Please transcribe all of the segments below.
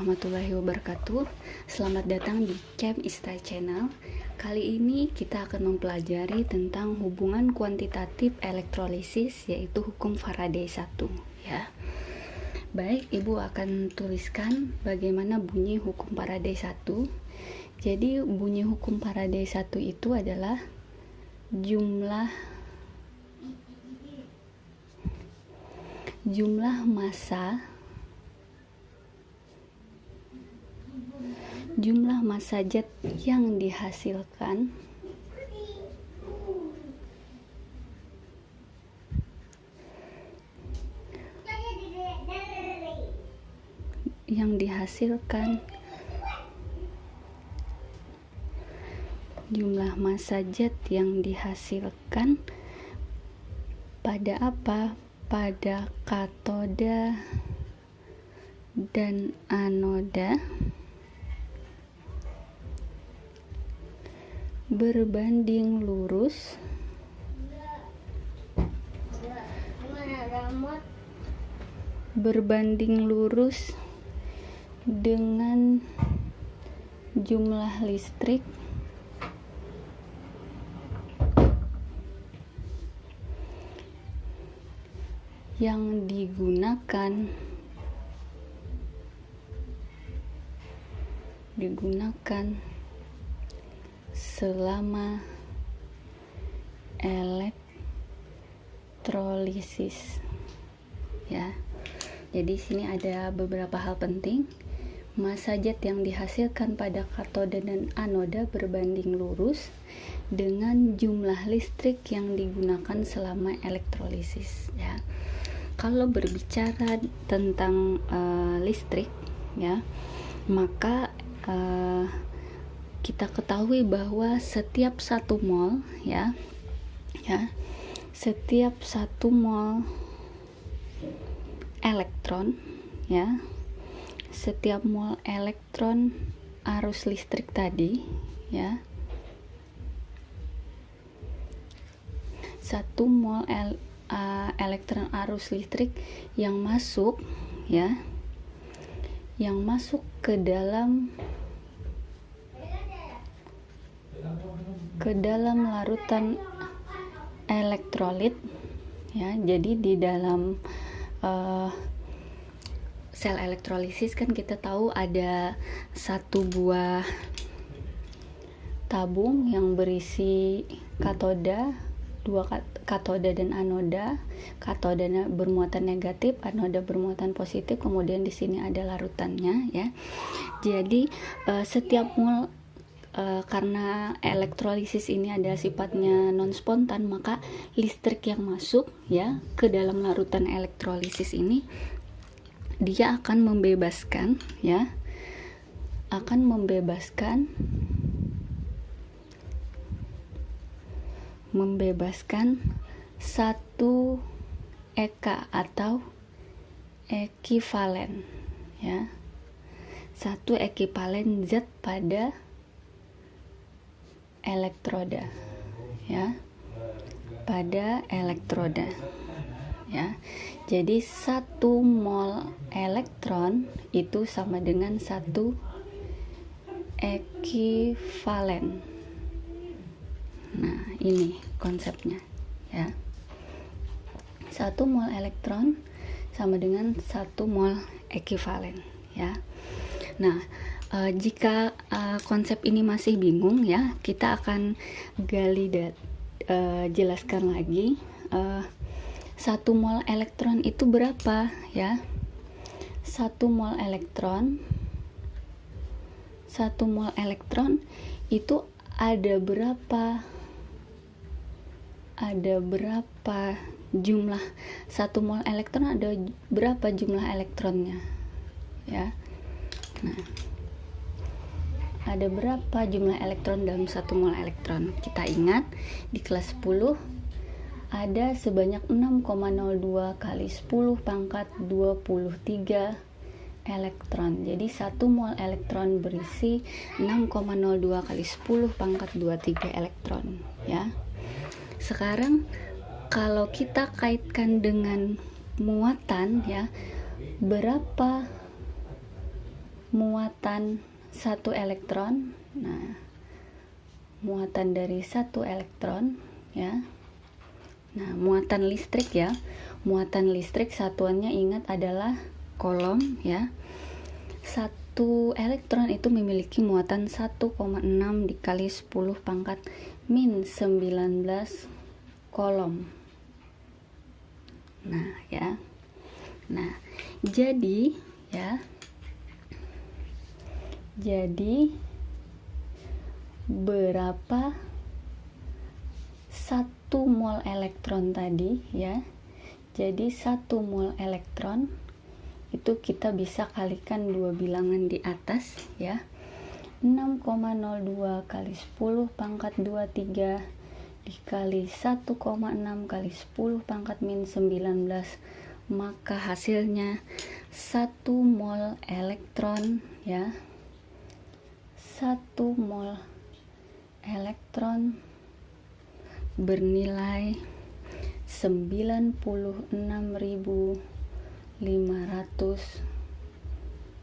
warahmatullahi wabarakatuh. Selamat datang di Camp Istai Channel. Kali ini kita akan mempelajari tentang hubungan kuantitatif elektrolisis, yaitu hukum Faraday 1 ya. Baik, Ibu akan tuliskan bagaimana bunyi hukum Faraday 1. Jadi bunyi hukum Faraday 1 itu adalah jumlah massa jet yang dihasilkan jumlah massa jet yang dihasilkan pada apa? Pada katoda dan anoda berbanding lurus dengan jumlah listrik yang digunakan selama elektrolisis ya. Jadi sini ada beberapa hal penting. Massa jet yang dihasilkan pada katoda dan anoda berbanding lurus dengan jumlah listrik yang digunakan selama elektrolisis ya. Kalau berbicara tentang listrik ya, maka kita ketahui bahwa setiap 1 mol setiap 1 mol elektron ya, setiap mol elektron arus listrik tadi ya, 1 mol elektron arus listrik yang masuk ke dalam larutan elektrolit ya. Jadi di dalam sel elektrolisis kan kita tahu ada 1 buah tabung yang berisi katoda, 2 katoda dan anoda. Katoda bermuatan negatif, anoda bermuatan positif, kemudian di sini ada larutannya ya. Jadi setiap mol karena elektrolisis ini ada sifatnya non spontan, maka listrik yang masuk ya ke dalam larutan elektrolisis ini dia akan membebaskan 1 eka atau ekivalen ya, 1 ekivalen zat pada elektroda ya, pada elektroda ya. Jadi 1 mol elektron itu sama dengan 1 ekivalen. Nah, ini konsepnya ya. 1 mol elektron sama dengan 1 mol ekivalen ya. Nah, jika konsep ini masih bingung ya, kita akan jelaskan lagi. 1 mol elektron itu berapa ya? 1 mol elektron itu ada berapa jumlah 1 mol elektron, ada berapa jumlah elektronnya ya. Nah, ada berapa jumlah elektron dalam 1 mol elektron? Kita ingat di kelas 10 ada sebanyak 6,02 kali 10 pangkat 23 elektron. Jadi 1 mol elektron berisi 6,02 kali 10 pangkat 23 elektron ya. Sekarang kalau kita kaitkan dengan muatan ya, berapa muatan satu elektron. Nah, muatan dari satu elektron ya. Nah, muatan listrik ya. Muatan listrik satuannya ingat adalah kolom ya. Satu elektron itu memiliki muatan 1,6 dikali 10 pangkat min 19 kolom. Nah, ya. Nah, jadi ya. Jadi berapa 1 mol elektron tadi ya. Jadi 1 mol elektron itu kita bisa kalikan dua bilangan di atas ya. 6,02 kali 10 pangkat 23 dikali 1,6 kali 10 pangkat min 19, maka hasilnya 1 mol elektron ya. 1 mol elektron bernilai 96.500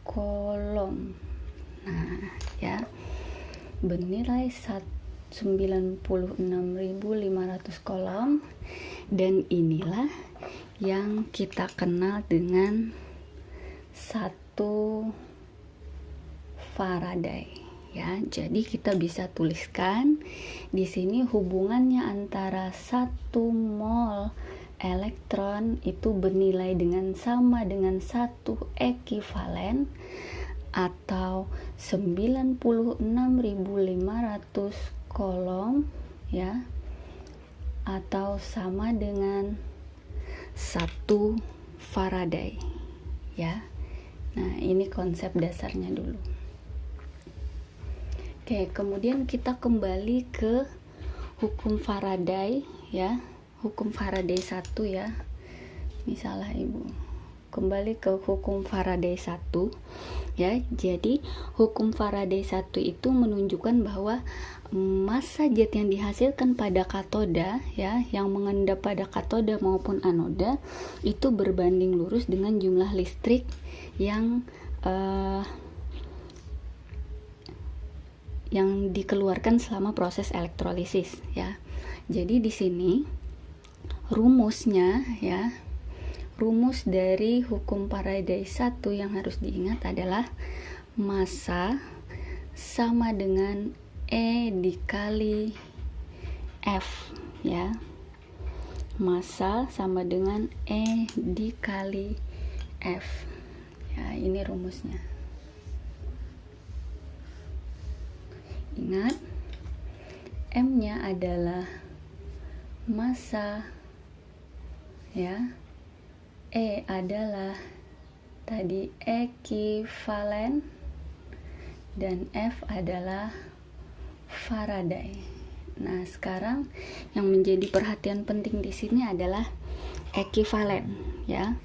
kolom. Nah, ya. Bernilai 96.500 kolom, dan inilah yang kita kenal dengan 1 Faraday. Ya, jadi kita bisa tuliskan di sini hubungannya antara 1 mol elektron itu bernilai sama dengan 1 ekivalen atau 96.500 kolom ya, atau sama dengan 1 Faraday ya. Nah, ini konsep dasarnya dulu. Oke, kemudian kita kembali ke hukum Faraday ya. Hukum Faraday 1 ya. Misalnya Ibu kembali ke hukum Faraday 1 ya. Jadi hukum Faraday 1 itu menunjukkan bahwa massa jet yang dihasilkan pada katoda ya, yang mengendap pada katoda maupun anoda itu berbanding lurus dengan jumlah listrik yang dikeluarkan selama proses elektrolisis ya. Jadi di sini rumusnya ya, rumus dari hukum Faraday 1 yang harus diingat adalah massa sama dengan E dikali F ya. Massa sama dengan E dikali F ya, ini rumusnya. Ingat, M-nya adalah massa ya, E adalah tadi ekivalen, dan F adalah Faraday. Nah, sekarang yang menjadi perhatian penting di sini adalah ekivalen ya.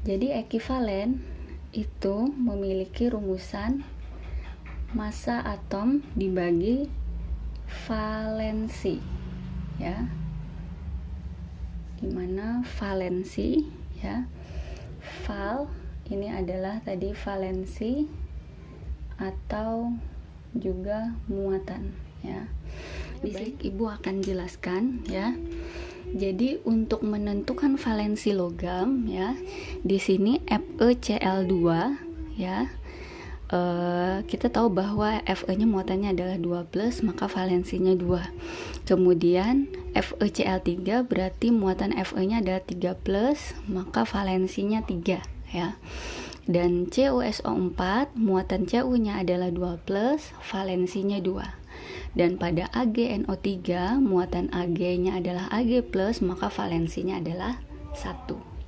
Jadi ekivalen itu memiliki rumusan massa atom dibagi valensi ya, dimana valensi ya, val ini adalah tadi valensi atau juga muatan ya. Baik, Ibu akan jelaskan ya. Jadi untuk menentukan valensi logam ya, di sini FeCl2 ya. Kita tahu bahwa Fe-nya muatannya adalah 2+, maka valensinya 2. Kemudian FeCl3 berarti muatan Fe-nya adalah 3+, maka valensinya 3 ya. Dan CuSO4 muatan Cu-nya adalah 2+, valensinya 2. Dan pada AgNO3 muatan Ag-nya adalah Ag+, maka valensinya adalah 1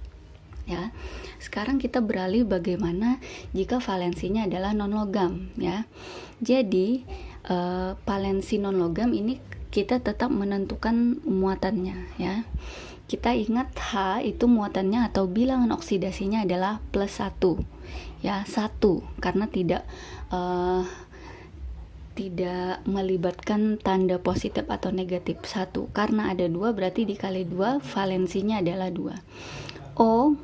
ya. Sekarang kita beralih bagaimana jika valensinya adalah non-logam ya. Jadi valensi non-logam ini kita tetap menentukan muatannya ya. Kita ingat H itu muatannya atau bilangan oksidasinya adalah +1 ya, 1 karena tidak melibatkan tanda positif atau negatif. 1 karena ada 2 berarti dikali 2 valensinya adalah 2. O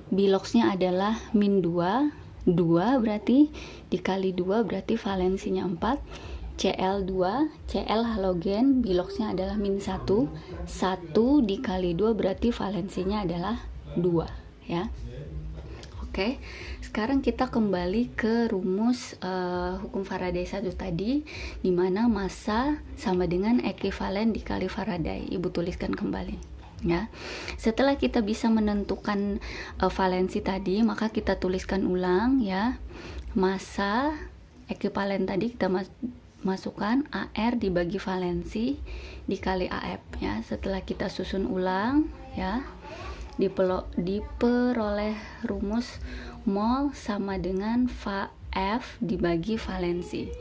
biloxnya adalah -2 2 berarti dikali 2 berarti valensinya 4. Cl2, Cl halogen, biloxnya adalah min 1. 1 dikali 2 berarti valensinya adalah 2 ya. Oke, sekarang kita kembali ke rumus hukum Faraday 1 tadi, di mana massa sama dengan ekivalen dikali Faraday. Ibu tuliskan kembali ya. Setelah kita bisa menentukan valensi tadi, maka kita tuliskan ulang ya. Massa ekivalen tadi kita masukkan AR dibagi valensi dikali AF ya. Setelah kita susun ulang ya, diperoleh rumus mol sama dengan F dibagi valensi.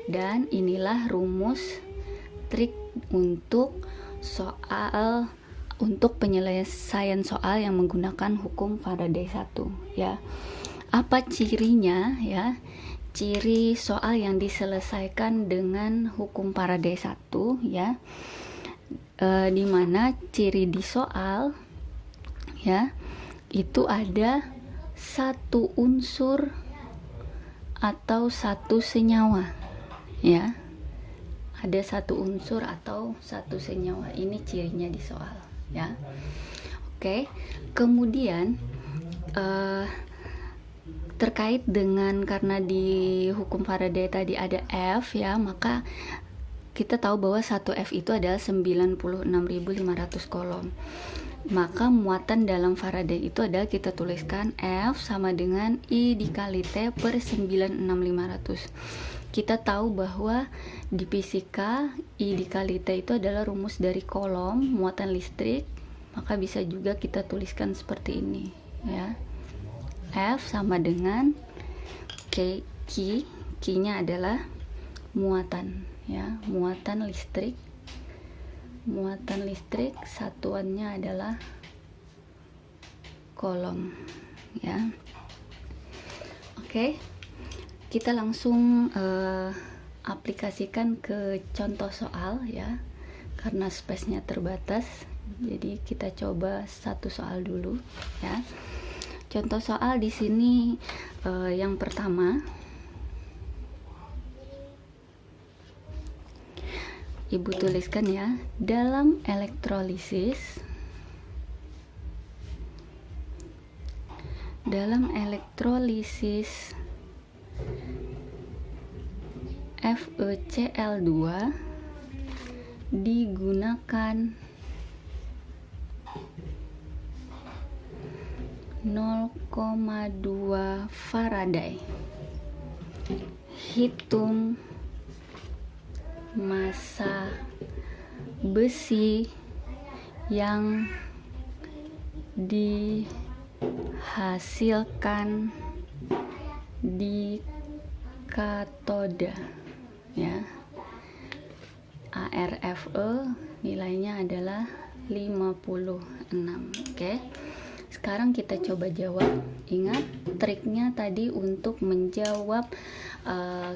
Dan inilah rumus trik untuk penyelesaian soal yang menggunakan hukum Faraday 1 ya. Apa cirinya ya? Ciri soal yang diselesaikan dengan hukum Faraday 1 ya, dimana ciri di soal ya itu ada satu unsur atau satu senyawa ya, ada satu unsur atau satu senyawa. Ini cirinya di soal ya. Oke, kemudian terkait dengan, karena di hukum Faraday tadi ada F ya, maka kita tahu bahwa 1 F itu adalah 96.500 kolom. Maka muatan dalam Faraday itu adalah kita tuliskan F sama dengan I dikali T per 96.500. Kita tahu bahwa di fisika I dikali T itu adalah rumus dari kolom muatan listrik, maka bisa juga kita tuliskan seperti ini ya. F sama dengan Q-nya adalah muatan ya, muatan listrik. Muatan listrik satuannya adalah kolom ya. Oke, kita langsung aplikasikan ke contoh soal ya, karena space-nya terbatas. Jadi kita coba satu soal dulu ya. Contoh soal di sini yang pertama, Ibu tuliskan ya, dalam elektrolisis FeCl2 digunakan 0,2 Faraday. Hitung massa besi yang dihasilkan di katoda ya. ArFe nilainya adalah 56. Oke. Sekarang kita coba jawab. Ingat triknya tadi untuk menjawab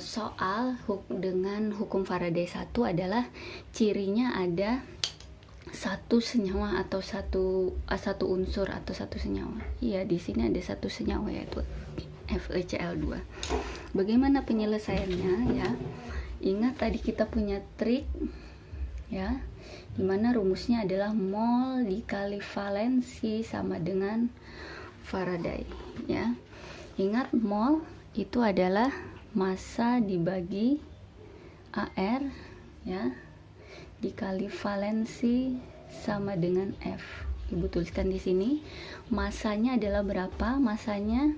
soal dengan hukum Faraday 1 adalah cirinya ada satu senyawa atau satu unsur atau satu senyawa. Iya, di sini ada satu senyawa yaitu FeCl2. Bagaimana penyelesaiannya ya? Ingat tadi kita punya trik ya, dimana rumusnya adalah mol dikali valensi sama dengan Faraday ya. Ingat mol itu adalah massa dibagi AR ya, dikali valensi sama dengan F. Ibu tuliskan di sini massanya adalah berapa? Massanya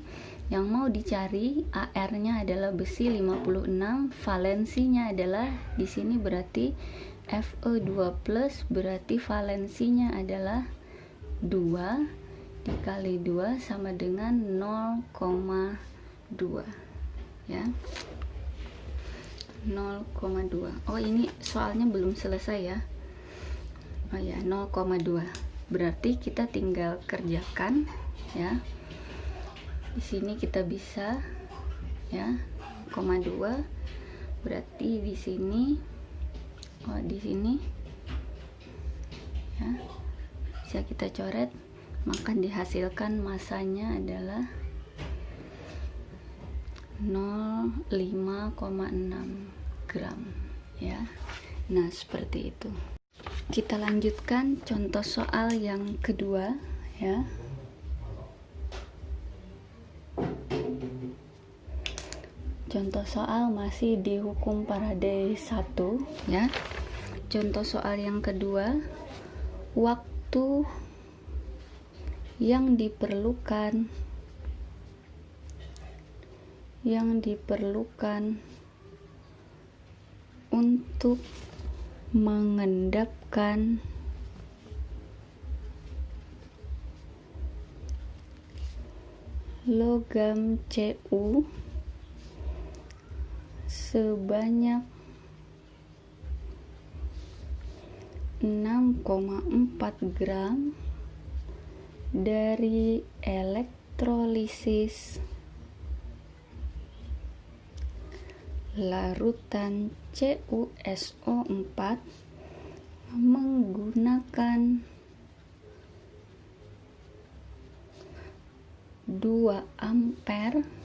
yang mau dicari AR-nya adalah besi 56, valensinya adalah di sini berarti Fe2+, berarti valensinya adalah 2 dikali 2 sama dengan 0,2 ya. 0,2. Oh, ini soalnya belum selesai ya. Oh ya, 0,2. Berarti kita tinggal kerjakan ya. Di sini kita bisa ya, 0,2 berarti di sini, oh di sini ya, bisa kita coret, maka dihasilkan massanya adalah 0,5,6 gram ya. Nah, seperti itu. Kita lanjutkan contoh soal yang kedua ya. Contoh soal masih di hukum Faraday 1 ya. Contoh soal yang kedua, waktu yang diperlukan untuk mengendapkan logam Cu sebanyak 6,4 gram dari elektrolisis larutan CuSO4 menggunakan 2 ampere.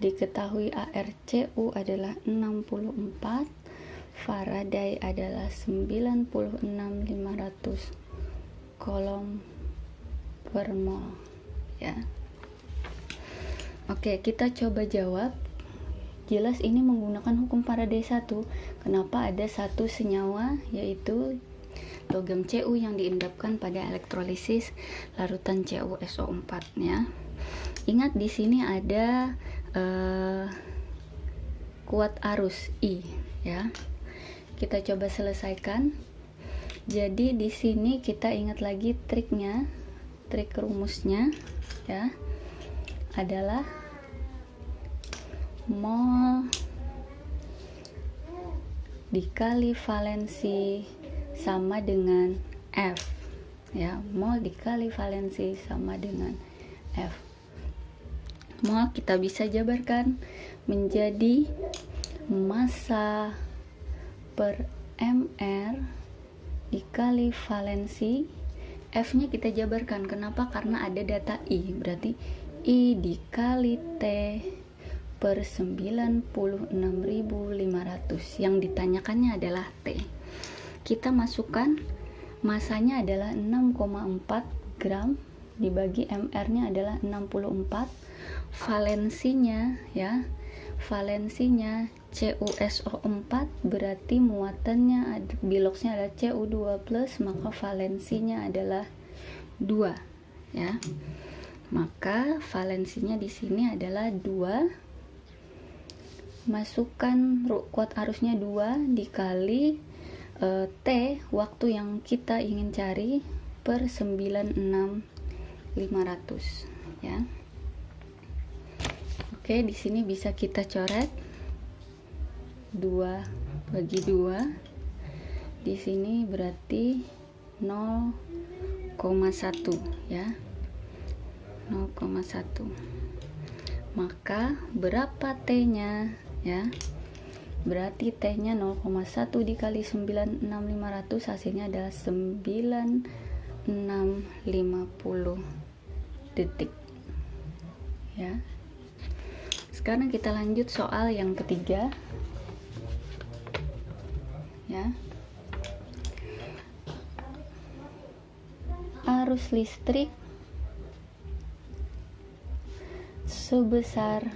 Diketahui ARCU adalah 64, Faraday adalah 96.500 coulomb per mol ya. Oke, kita coba jawab. Jelas ini menggunakan hukum Faraday 1. Kenapa ada satu senyawa yaitu logam Cu yang diendapkan pada elektrolisis larutan CuSO4 ya. Ingat di sini ada kuat arus I ya. Kita coba selesaikan. Jadi di sini kita ingat lagi triknya, trik rumusnya ya, adalah mol dikali valensi sama dengan F ya. Mol dikali valensi sama dengan F. Mol kita bisa jabarkan menjadi massa per mR dikali valensi. F nya kita jabarkan, kenapa? Karena ada data I, berarti I dikali T per 96.500. Yang ditanyakannya adalah T. Kita masukkan, masanya adalah 6,4 gram dibagi mR nya adalah 64. Valensinya ya, valensinya CuSO4 berarti muatannya biloxnya adalah Cu2+, maka valensinya adalah 2 ya. Maka valensinya di sini adalah 2. Masukkan kuat arusnya 2 dikali T, waktu yang kita ingin cari, per 96.500 ya. Oke, di sini bisa kita coret 2 bagi 2. Di sini berarti 0,1 ya. 0,1. Maka berapa T-nya ya? Berarti T-nya 0,1 dikali 96.500, hasilnya adalah 9650 detik ya. Sekarang kita lanjut soal yang ketiga ya. Arus listrik sebesar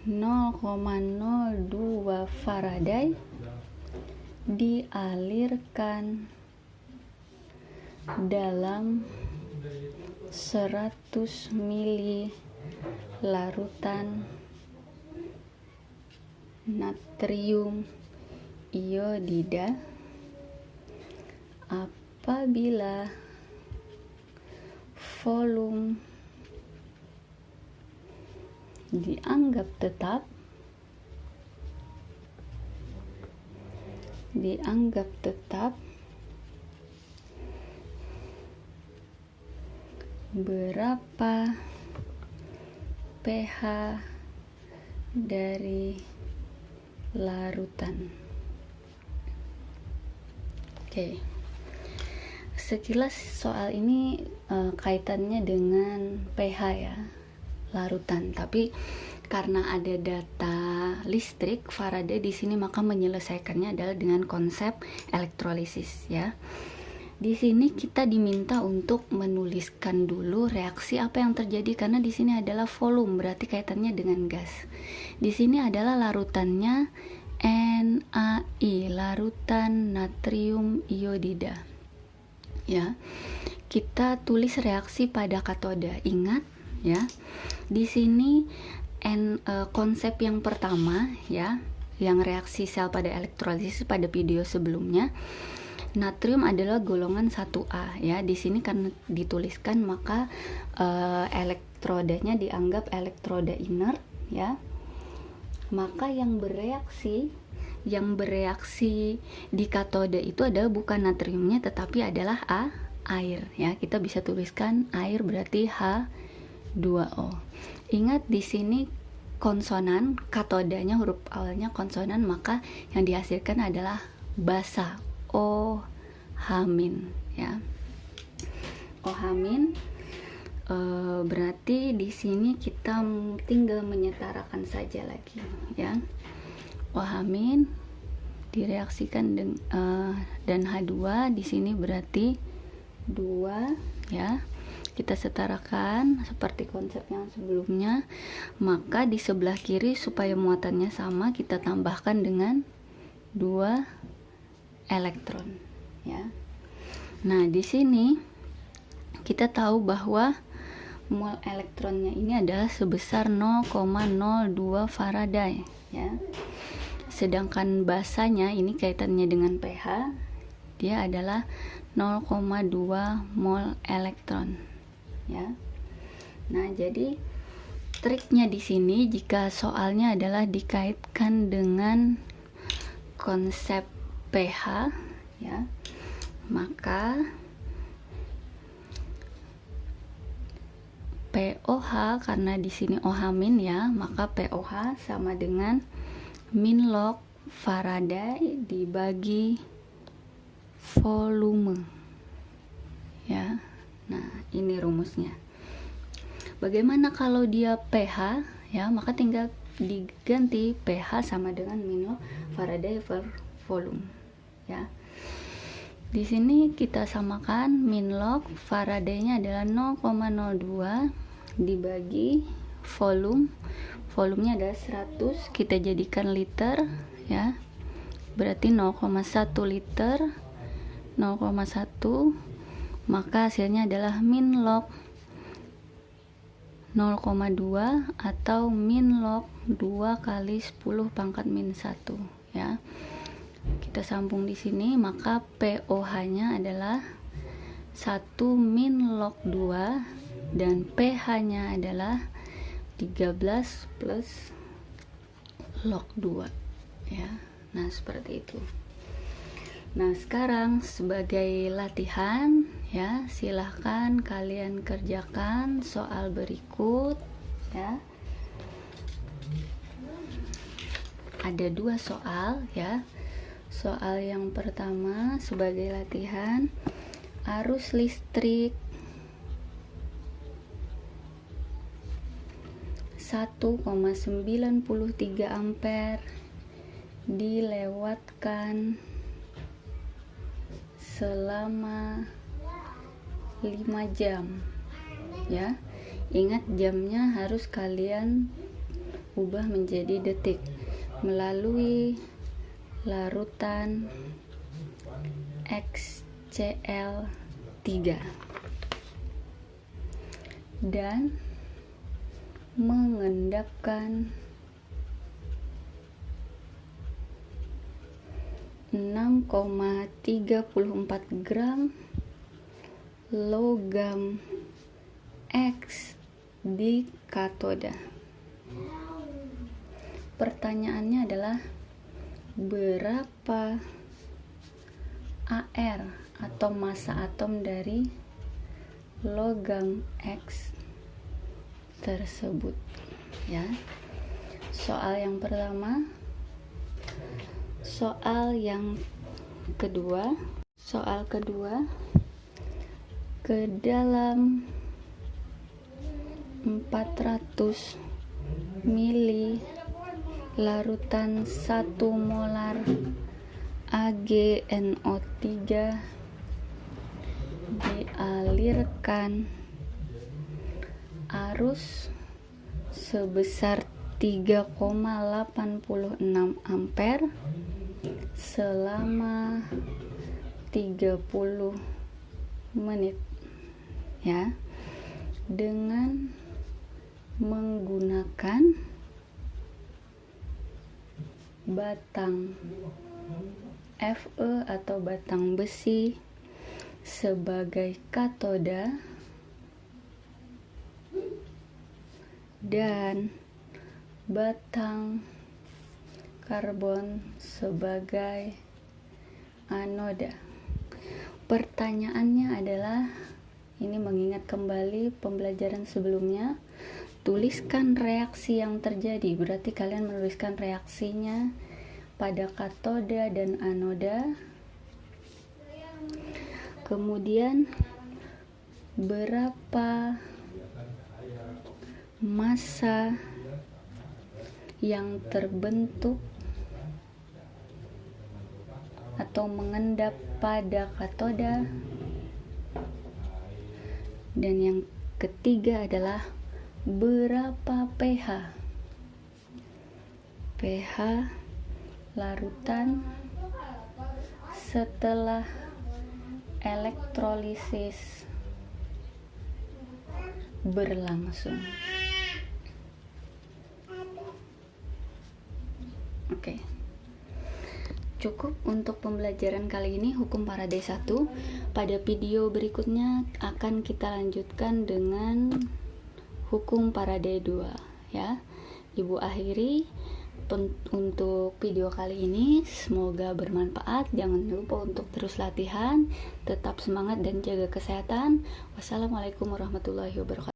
0,02 Faraday dialirkan dalam 100 mili larutan natrium iodida apabila volume dianggap tetap berapa pH dari larutan. Oke. sekilas soal ini kaitannya dengan pH ya, larutan. Tapi karena ada data listrik Faraday di sini, maka menyelesaikannya adalah dengan konsep elektrolisis ya. Di sini kita diminta untuk menuliskan dulu reaksi apa yang terjadi, karena di sini adalah volume, berarti kaitannya dengan gas. Di sini adalah larutannya NaI, larutan natrium iodida. Ya. Kita tulis reaksi pada katoda. Ingat ya. Di sini konsep yang pertama ya, yang reaksi sel pada elektrolisis pada video sebelumnya, natrium adalah golongan 1A ya. Di sini karena dituliskan, maka elektrodanya dianggap elektroda inert ya. Maka yang bereaksi di katoda itu adalah bukan natriumnya, tetapi adalah air ya. Kita bisa tuliskan air berarti H2O. Ingat di sini konsonan, katodanya huruf awalnya konsonan, maka yang dihasilkan adalah basa, OH- ya. OH- berarti di sini kita tinggal menyetarakan saja lagi ya. OH- direaksikan dan H2 di sini berarti 2 ya. Kita setarakan seperti konsep yang sebelumnya, maka di sebelah kiri supaya muatannya sama kita tambahkan dengan 2 elektron ya. Nah, di sini kita tahu bahwa mol elektronnya ini adalah sebesar 0,02 Faraday ya. Sedangkan basanya ini kaitannya dengan pH, dia adalah 0,2 mol elektron ya. Nah, jadi triknya di sini jika soalnya adalah dikaitkan dengan konsep pH ya, maka POH, karena di sini OH- ya, maka POH sama dengan min log Faraday dibagi volume ya. Nah, ini rumusnya. Bagaimana kalau dia pH ya, maka tinggal diganti pH sama dengan min log Faraday per volume ya. Di sini kita samakan min log Faraday-nya adalah 0,02 dibagi volume. Volumenya adalah 100, kita jadikan liter ya. Berarti 0,1 liter, 0,1, maka hasilnya adalah min log 0,2 atau min log 2 kali 10 pangkat min 1 ya. Kita sambung di sini, maka POH-nya adalah 1 min log 2 dan pH-nya adalah 13 plus log 2 ya. Nah, seperti itu. Nah, sekarang sebagai latihan ya, silahkan kalian kerjakan soal berikut ya. Ada 2 soal ya. Soal yang pertama sebagai latihan, arus listrik 1,93 ampere dilewatkan selama 5 jam ya. Ingat, jamnya harus kalian ubah menjadi detik melalui larutan XCl3 dan mengendapkan 6,34 gram logam X di katoda. Pertanyaannya adalah berapa AR atau massa atom dari logam X tersebut ya. Soal yang pertama. Soal yang kedua. Soal kedua, ke dalam 400 mili larutan 1 molar AgNO3 dialirkan arus sebesar 3,86 ampere selama 30 menit ya, dengan menggunakan batang Fe atau batang besi sebagai katoda dan batang karbon sebagai anoda. Pertanyaannya adalah, ini mengingat kembali pembelajaran sebelumnya, tuliskan reaksi yang terjadi. Berarti kalian menuliskan reaksinya pada katoda dan anoda. Kemudian berapa massa yang terbentuk atau mengendap pada katoda, dan yang ketiga adalah berapa pH larutan setelah elektrolisis berlangsung. Oke. Cukup untuk pembelajaran kali ini hukum Faraday 1. Pada video berikutnya akan kita lanjutkan dengan hukum Faraday 2 ya. Ibu akhiri untuk video kali ini, semoga bermanfaat. Jangan lupa untuk terus latihan, tetap semangat dan jaga kesehatan. Wassalamualaikum warahmatullahi wabarakatuh.